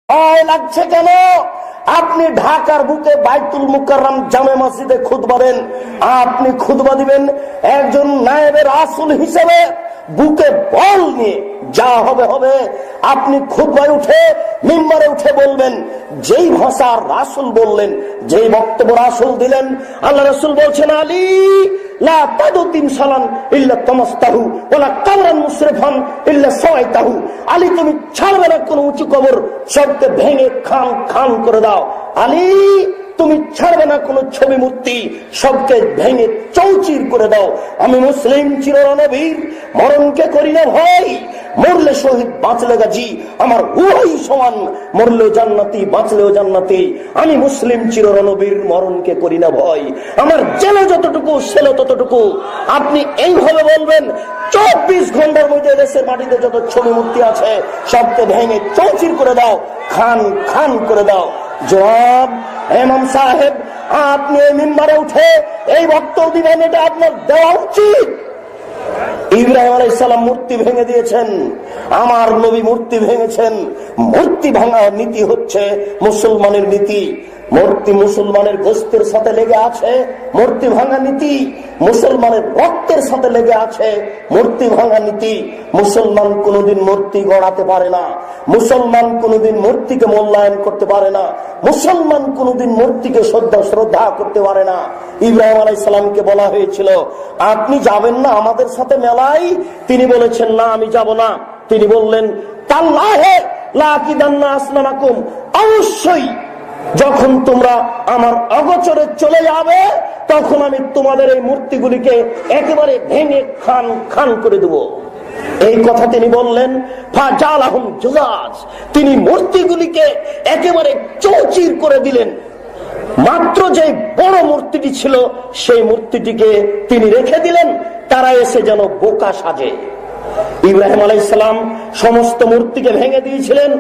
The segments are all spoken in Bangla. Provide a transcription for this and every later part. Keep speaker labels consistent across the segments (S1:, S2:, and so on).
S1: ভয় লাগছে কেন? আপনি ঢাকার বুকে বাইতুল মুকাররম জামে মসজিদে খুতবা দেন, আপনি খুতবা দিবেন একজন নায়েবে রাসূল হিসেবে, বুকে বল নিয়ে যা হবে হবে। আপনি খুতবায় উঠে মিম্বরে উঠে বলবেন যেই ভাষা রাসূল বললেন, যেই বক্তব্য রাসূল দিলেন। আল্লাহ রাসূল বলছেন, আলী লা তাদু তিমসালান ইল্লা তামাসতাহু ওয়ালা কাবরান মুশরিফান ইল্লা সাওয়াইতাহু। আলী তুমি ছাড়বে না কোন উঁচু কবর, সবকে ভেঙে খান খান করে দাও। আলী তুমি ছাড়বে না কোন ছবি মূর্তি, সবকে ভেঙে চৌচির করে দাও। আমি মুসলিম চিররণবীর, মরণকে করি না ভয়, মরলে শহীদ বাঁচলে গাজী, আমার উভয় সমান, মরলেও জান্নাতি বাঁচলেও জান্নাতি। আমি মুসলিম চিররণবীর, মরণকে করি না ভয়, আমার জেলে যতটুকু সেলে ততটুকু। আপনি এইভাবে বলবেন, 24 ঘন্টার মধ্যে দেশের মাটিতে যত ছবি মূর্তি আছে সবকে ভেঙে চৌচির করে দাও, খান খান করে দাও। জবাব, ইমাম সাহেব আপনি এই মিম্বরে উঠে এই বক্তব্য দিবেন, এটা আপনার দেওয়া উচিত। ইব্রাহিম আলাইহিস সালাম মূর্তি ভেঙে দিয়েছেন, আমার নবী মূর্তি ভেঙেছেন। মূর্তি ভাঙার নীতি হচ্ছে মুসলমানের নীতি। মূর্তি মুসলমানের গোস্তের সাথে লেগে আছে, মূর্তি ভাঙা নীতি। মুসলমানের রক্তের সাথে লেগে আছে, মূর্তি ভাঙা নীতি। মুসলমান কোনোদিন মূর্তি গড়াতে পারে না, মুসলমান কোনোদিন মূর্তিকে মূল্যায়ন করতে পারে না, মুসলমান কোনোদিন মূর্তিকে শ্রদ্ধা করতে পারে না। ইব্রাহিম আলাইহিস সালামকে বলা হয়েছিল, আপনি যাবেন না আমাদের সাথে মেলায়? তিনি বলেছেন, না আমি যাব না। তিনি বললেন, তাল্লাহে লা আকিদান্না আসনামাকুম, অবশ্যই যখন তোমরা আমার অগোচরে চলে যাবে তখন আমি তোমাদের এই মূর্তিগুলিকে একেবারে ভেঙে খান খান করে দেব। এই কথা তিনি বললেন। ফাজালাহুম জুজাজ, তিনি মূর্তিগুলিকে একেবারে চৌচির করে দিলেন। মাত্র যে বড় মূর্তিটি ছিল সেই মূর্তিটিকে তিনি রেখে দিলেন, তারা এসে যেন বোকা সাজে। ইব্রাহিম আলাইহিস সালাম সমস্ত মূর্তিকে ভেঙে দিয়েছিলেন।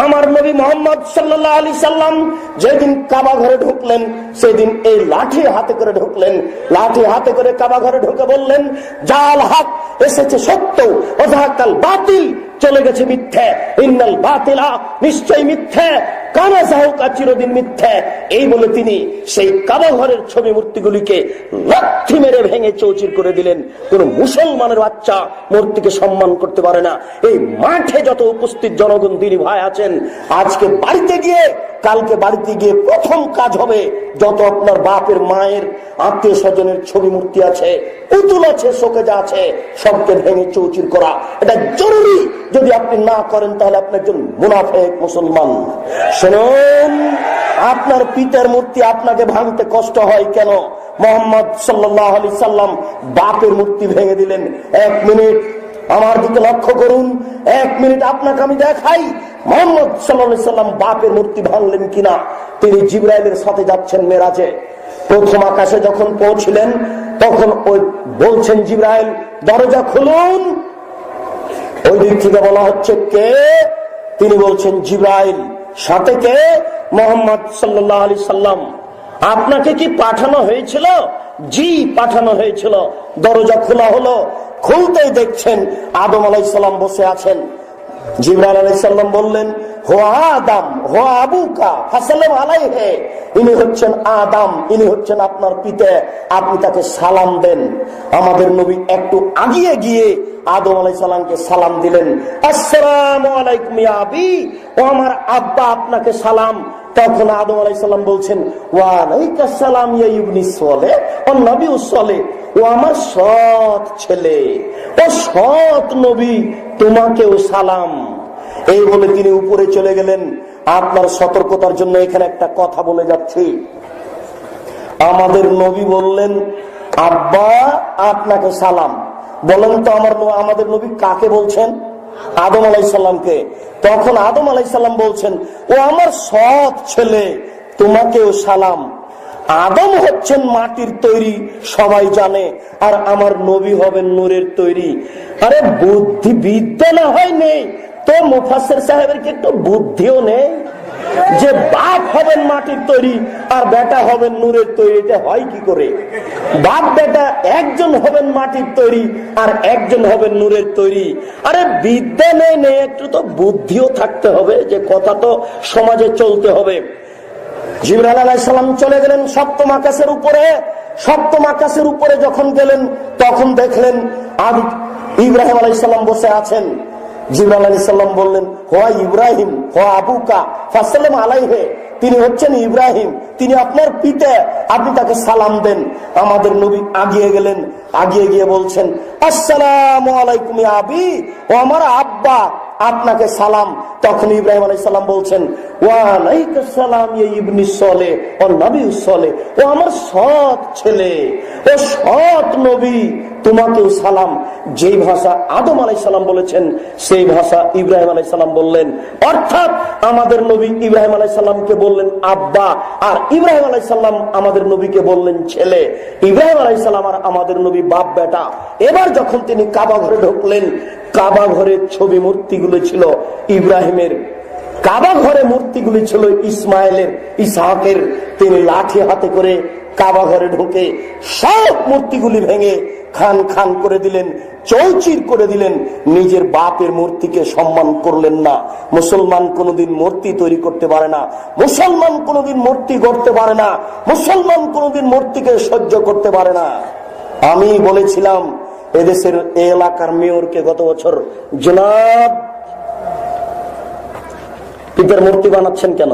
S1: আমার নবী মুহাম্মদ সাল্লাল্লাহু আলাইহি সাল্লাম যেদিন কাবা ঘরে ঢুকলেন, সেদিন এই লাঠি হাতে করে ঢুকলেন। লাঠি হাতে করে কাবা ঘরে ঢুকে বললেন, জাল হক, এসেছে সত্য, ওয়াজাহাকাল বাতিল, চলে গেছে মিথ্যে। ইন্নাল বাতিলা, নিশ্চয় মিথ্যে, কানা যাহুকা, চিরদিন মিথ্যে। এই বলে তিনি সেই কাবা ঘরের ছবি মূর্তিগুলিকে লাথি মেরে ভেঙে চৌচির করে দিলেন। কোন মুসলমানের বাচ্চা মূর্তিকে সম্মান করতে পারে না। এই মাঠে যত উপস্থিত জনগণ দিনী ভাই আছেন, আজকে বাড়িতে গিয়ে, কালকে বাড়িতে গিয়ে প্রথম কাজ হবে, যত আপনার বাপের মায়ের আত্মীয় স্বজনের ছবি মূর্তি আছে, পুতুল আছে, শোকেজ আছে, সবকে ভেঙে চৌচির করা। এটা জরুরি। যদি আপনি না করেন তাহলে আপনি একজন মুনাফিক মুসলমান। শুনুন, আপনার পিতার মূর্তি আপনাকে ভাঙতে কষ্ট হয় কেন? মুহাম্মদ সাল্লাল্লাহু আলাইহি সাল্লাম বাপের মূর্তি ভেঙে দিলেন। 1 মিনিট আমার দিকে লক্ষ্য করুন, 1 মিনিট আপনাকে আমি দেখাই মুহাম্মদ সাল্লাল্লাহু আলাইহি সাল্লাম বাপের মূর্তি ভাঙলেন কিনা। তিনি জিবরাইলের সাথে যাচ্ছেন মেরাজে। প্রথম আকাশে যখন পৌঁছলেন তখন ওই বলছেন, জিবরাইল দরজা খুলুন। ওই দিক থেকে বলা হচ্ছে, কে? তিনি বলছেন, জিবরাইল। সাথে কে? মুহাম্মদ সাল্লাল্লাহু আলাইহি সাল্লাম। আপনাকে কি পাঠানো হয়েছিল? জি, পাঠানো হয়েছিল। দরজা খোলা হলো, খুলতেই দেখছেন আদম আলাইহিস সালাম বসে আছেন। জিবরাইল আলাইহিস সালাম বললেন, হো আদম, হো আবুকা ফাসাল্লাম আলাইহি, ইনি হচ্ছেন আদম, ইনি হচ্ছেন আপনার পিতা, আপনি তাকে সালাম দেন। আমাদের নবী একটু আগিয়ে গিয়ে আদম আলাইহিস সালামকে সালাম দিলেন। আসসালামু আলাইকুম ইয়া আবি, ও আমার আব্বা আপনাকে সালাম। তখন আদম আলাইহিস সালাম বলছেন, ওয়া আলাইকাস সালাম ইয়া ইবনি সালেহ, ও নবী সালেহ, ও আমার সৎ ছেলে, ও সৎ নবী, তোমাকেও সালাম। এই বলে তিনি উপরে চলে গেলেন। আপনার সতর্কতার জন্য এখানে একটা কথা বলে যাচ্ছি। আমাদের নবী বললেন, আব্বা আপনাকে সালাম। বলেন তো আমাদের নবী কাকে বলছেন? আদম আলাইহিস সালামকে। তখন আদম আলাইহিস সালাম বলছেন, ও আমার সৎ ছেলে, তোমাকেও সালাম। আদম হচ্ছেন মাটির তৈরি, সবাই জানে, আর আমার নবী হবেন নূরের তৈরি। আরে বুদ্ধি বিদ্যা না হয় নেই তো মুফাসসির সাহেবের কি একটু বুদ্ধিও নেই? যে বাপ হবেন মাটির তৈরি আর বেটা হবেন নূরের তৈরি, এটা হয় কি করে? বাপ বেটা একজন হবেন মাটির তৈরি আর একজন হবেন নূরের তৈরি। আরে বিদ্যা নেই, একটু তো বুদ্ধিও থাকতে হবে, যে কথা তো সমাজে চলতে হবে। জিবরাইল আলাইহিস সালাম চলে গেলেন সপ্তম আকাশের উপরে। সপ্তম আকাশের উপরে যখন গেলেন তখন দেখলেন ইব্রাহিম আলাইহিস সালাম বসে আছেন। জিবরাইল আলাইহিস সালাম বললেন, হোয়া ইব্রাহিম হোয়া আবুকা ফাসাল্লাম আলাইহি, তিনি হচ্ছেন ইব্রাহিম, তিনি আপনার পিতা, আপনি তাকে সালাম দেন। আমাদের নবী আগিয়ে গেলেন, আগিয়ে গিয়ে বলছেন, আসসালামু আলাইকুম ইয়া আবি, ও আমার আব্বা, আপনাকে সালাম। তখন ইব্রাহিম আলাইহিস সালাম বলছেন, ওয়া আলাইকুস সালাম ইয়া ইবনি সলেহ ও নবী সলেহ, ও আমার সৎ ছেলে, ও সৎ নবী, তোমাকেও সালাম। যেই ভাষা আদম আলাইহিস সালাম বলেছেন সেই ভাষা ইব্রাহিম আলাইহিস সালাম বললেন। অর্থাৎ আমাদের নবী ইব্রাহিম আলাইহিস সালামকে বললেন আব্বা, আর ইব্রাহিম আলাইহিস সালাম আমাদের নবীকে বললেন ছেলে। ইব্রাহিম আলাইহিস সালাম আর আমাদের নবী বাপ বেটা। এবার যখন তিনি কাবা ঘরে ঢুকলেন, কাবা ঘরের ছবি মূর্তিগুলো ছিল ইব্রাহিমের, কাবা ঘরে মূর্তিগুলি ছিল ইসমাইলের, ইসহাকের। তিনি লাঠি হাতে করে কাবা ঘরে ঢুকে সব মূর্তিগুলি ভেঙে খান খান করে দিলেন, চৌচির করে দিলেন। নিজের বাপের মূর্তিকে সম্মান করলেন না। মুসলমান কোনোদিন মূর্তি তৈরি করতে পারে না, মুসলমান কোনোদিন মূর্তি গড়তে পারে না, মুসলমান কোনোদিন মূর্তিকে সহ্য করতে পারে না। আমি বলেছিলাম এদেশের এলাকার মেয়রকে গত বছর, জনাব পিতার মূর্তি বানাচ্ছেন কেন,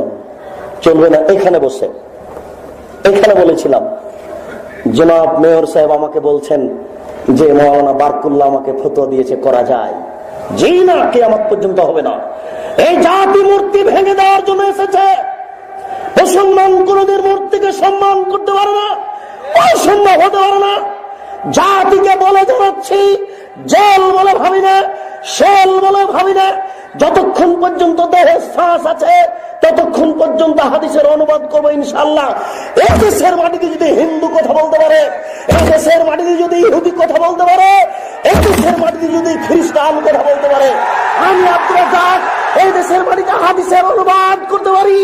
S1: চলবে না, এখানে বসে এখানে বলেছিলাম, জনাব মেয়র সাহেব আমাকে বলছেন যে মাওলানা বারকুল্লাহ আমাকে ফতোয়া দিয়েছে করা যায়। যেই না কিয়ামত পর্যন্ত হবে না। এই জাতি মূর্তি ভেঙে দেওয়ার জন্য এসেছে। মুসলমান কোনদিন মূর্তিকে সম্মান করতে পারে না, অসম্ভব হতে পারে না। জাতিকে বলে জানাচ্ছি, জেল বলে ভাবি না, শেল বলে ভাবি না, যতক্ষণ পর্যন্ত দেহে শ্বাস আছে ততক্ষণ পর্যন্ত হাদিসের অনুবাদ করবো ইনশাআল্লাহ। এই দেশের মাটিতে যদি হিন্দু কথা বলতে পারে, এই দেশের মাটিতে যদি ইহুদি কথা বলতে পারে, এই দেশের মাটিতে যদি খ্রিস্টান কথা বলতে পারে, আমি আব্দুল রাজ্জাক এই দেশের মাটিতে হাদিসের অনুবাদ করতে পারি।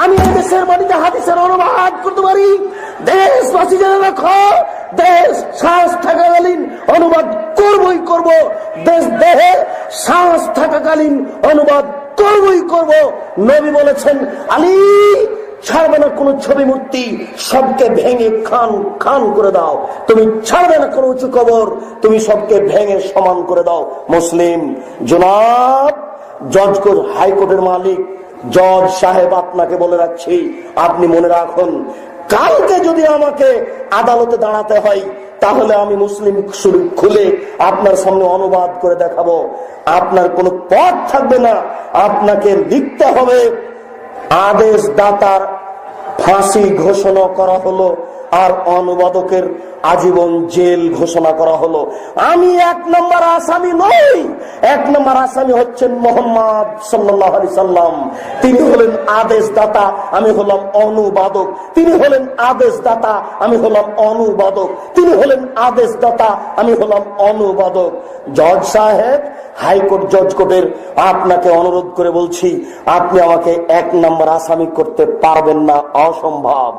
S1: আমি এই দেশের মাটিতে হাদিসের অনুবাদ করতে পারি। দেশবাসী জেনে রাখো, দেশ শ্বাস থাকাকালীন অনুবাদ করবই করব, দেশ দেহে শ্বাস থাকাকালীন অনুবাদ করবই করব। নবী বলেছেন, আলী ছাড়বে না কোন ছবি মূর্তি, সবকে ভেঙে খান খান করে দাও। তুমি ছাড়বে না কোন উঁচু কবর, তুমি সবকে ভেঙে সমান করে দাও। মুসলিম জনাব জজ হাইকোর্টের মালিক জজ সাহেব, আপনাকে বলে রাখছি, আপনি মনে রাখুন, কালকে যদি আমাকে আদালতে দাঁড়াতে হয় তাহলে আমি মুসলিম শরীফ খুলে আপনার সামনে অনুবাদ করে দেখাবো। আপনার কোনো পথ থাকবে না, আপনাকে লিখতে হবে আদেশ দাতার ফাঁসি ঘোষণা করা হলো আর অনুবাদকের আজীবন জেল ঘোষণা করা হলো। আমি এক নম্বর আসামি নই, এক নম্বর আসামি হচ্ছেন মোহাম্মদ সাল্লাল্লাহু আলাইহি সাল্লাম। তিনি হলেন আদেশ দাতা, আমি হলাম অনুবাদক। তিনি হলেন আদেশ দাতা, আমি হলাম অনুবাদক। তিনি হলেন আদেশ দাতা, আমি হলাম অনুবাদক। জজ সাহেব, হাইকোর্ট জজ কোর্টের আপনাকে অনুরোধ করে বলছি, আপনি আমাকে এক নম্বর আসামি করতে পারবেন না, অসম্ভব।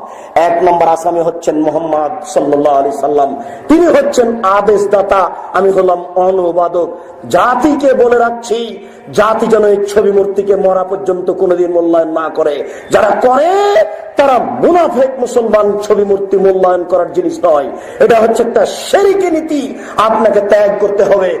S1: এক নম্বর আসামি হচ্ছেন মোহাম্মদ সাল্লাল্লাহু আলাইহি সাল্লাম। তিনি হচ্ছেন আদেশ দাতা, আমি হলাম অনুবাদক। জাতিকে বলে রাখছি, জাতি যেন এই ছবি মূর্তিকে মরা পর্যন্ত কোনোদিন মূল্যায়ন না করে। যারা করে তারা মুনাফিক। মুসলমান ছবি মূর্তি মূল্যায়ন করার জিনিস নয়, এটা হচ্ছে একটা শিরকি নীতি, আপনাকে ত্যাগ করতে হবে।